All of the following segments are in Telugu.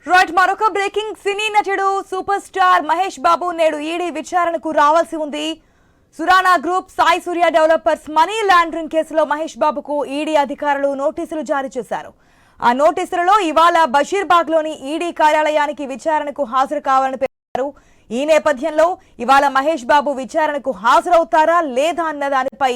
రైట్ మరొక బ్రేకింగ్ సినీ నటుడు సూపర్ స్టార్ మహేష్ బాబు నేడు ఈడీ విచారణకు రావాల్సి ఉంది. సురానా గ్రూప్ సాయి సూర్య డెవలపర్స్ మనీ లాండరింగ్ కేసులో మహేష్ బాబుకు ఈడీ అధికారులు నోటీసులు జారీ చేశారు. ఆ నోటీసులలో ఇవాళ బషీర్బాగ్లోని ఈడీ కార్యాలయానికి విచారణకు హాజరు కావాలని పేర్కొన్నారు. ఈ నేపథ్యంలో ఇవాళ మహేష్ బాబు విచారణకు హాజరవుతారా లేదా అన్న దానిపై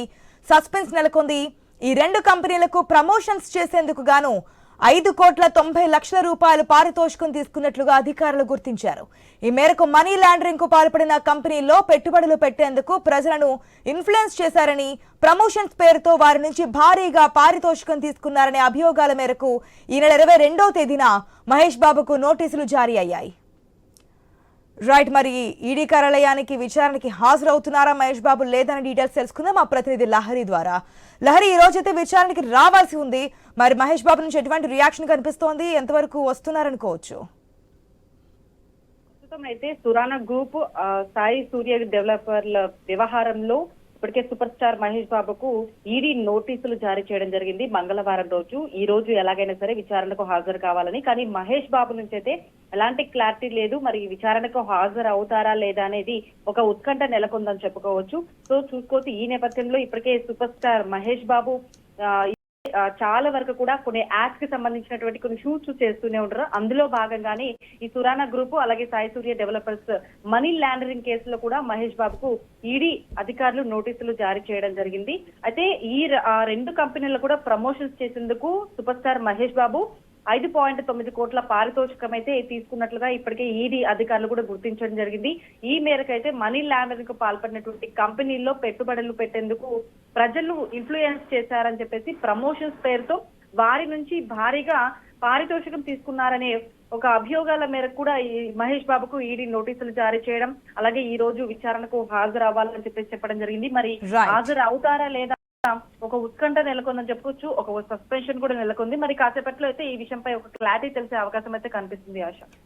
సస్పెన్స్ నెలకొంది. ఈ రెండు కంపెనీలకు ప్రమోషన్స్ చేసేందుకు గాను 5,90,00,000 రూపాయలు పారితోషికం తీసుకున్నట్లుగా అధికారులు గుర్తించారు. ఈ మేరకు మనీ లాండరింగ్ కు పాల్పడిన కంపెనీల్లో పెట్టుబడులు పెట్టేందుకు ప్రజలను ఇన్ఫ్లుయెన్స్ చేశారని, ప్రమోషన్స్ పేరుతో వారి నుంచి భారీగా పారితోషికం తీసుకున్నారనే అభియోగాల మేరకు ఈ నెల 22వ తేదీన మహేష్ బాబుకు నోటీసులు జారీ అయ్యాయి. రైట్, మరి ఈడీ కార్యాలయానికి విచారణకి హాజరవుతున్నారా మహేష్ బాబు లేదన్న డీటెయిల్స్ తెలుసుకుందాం మా ప్రతినిధి లహరి ద్వారా. లహరి, ఈ రోజైతే విచారణకి రావాల్సి ఉంది. మరి మహేష్ బాబు నుంచి ఎటువంటి రియాక్షన్ కనిపిస్తోంది, ఎంతవరకు వస్తున్నారనుకోవచ్చు? ప్రస్తుతం అయితే సురానా గ్రూప్ సాయి సూర్య డెవలపర్ల వ్యవహారంలో ఇప్పటికే సూపర్ స్టార్ మహేష్ బాబుకు ఈడీ నోటీసులు జారీ చేయడం జరిగింది మంగళవారం రోజు. ఈ రోజు ఎలాగైనా సరే విచారణకు హాజరు కావాలని. కానీ మహేష్ బాబు నుంచి అయితే ఎలాంటి క్లారిటీ లేదు. మరి విచారణకు హాజరు అవుతారా లేదా అనేది ఒక ఉత్కంఠ నెలకొందని చెప్పుకోవచ్చు. సో చూసుకోవచ్చు, ఈ నేపథ్యంలో ఇప్పటికే సూపర్ స్టార్ మహేష్ బాబు చాలా వరకు కూడా కొన్ని యాడ్స్ కి సంబంధించినటువంటి కొన్ని షూట్స్ చేస్తూనే ఉంటారు. అందులో భాగంగానే ఈ సురానా గ్రూప్ అలాగే సాయి సూర్య డెవలపర్స్ మనీ లాండరింగ్ కేసులో కూడా మహేష్ బాబుకు ఈడీ అధికారులు నోటీసులు జారీ చేయడం జరిగింది. అయితే ఈ రెండు కంపెనీలు కూడా ప్రమోషన్స్ చేసేందుకు సూపర్ స్టార్ మహేష్ బాబు 5.9 కోట్ల పారితోషికం అయితే తీసుకున్నట్లుగా ఇప్పటికే ఈడీ అధికారులు కూడా గుర్తించడం జరిగింది. ఈ మేరకు అయితే మనీ లాండరింగ్ కు పాల్పడినటువంటి కంపెనీల్లో పెట్టుబడులు పెట్టేందుకు ప్రజలు ఇన్ఫ్లుయెన్స్ చేశారని చెప్పేసి ప్రమోషన్స్ పేరుతో వారి నుంచి భారీగా పారితోషికం తీసుకున్నారనే ఒక అభియోగాల మేరకు కూడా ఈ మహేష్ బాబుకు ఈడీ నోటీసులు జారీ చేయడం, అలాగే ఈ రోజు విచారణకు హాజరు అవ్వాలని చెప్పేసి చెప్పడం జరిగింది. మరి హాజరు అవుతారా లేదా ఒక ఉత్కంఠ నెలకొందని చెప్పుకోవచ్చు. ఒక సస్పెన్షన్ కూడా నెలకొంది. మరి కాసేపట్లో అయితే ఈ విషయంపై ఒక క్లారిటీ తెలిసే అవకాశం అయితే కనిపిస్తుంది. ఆశ.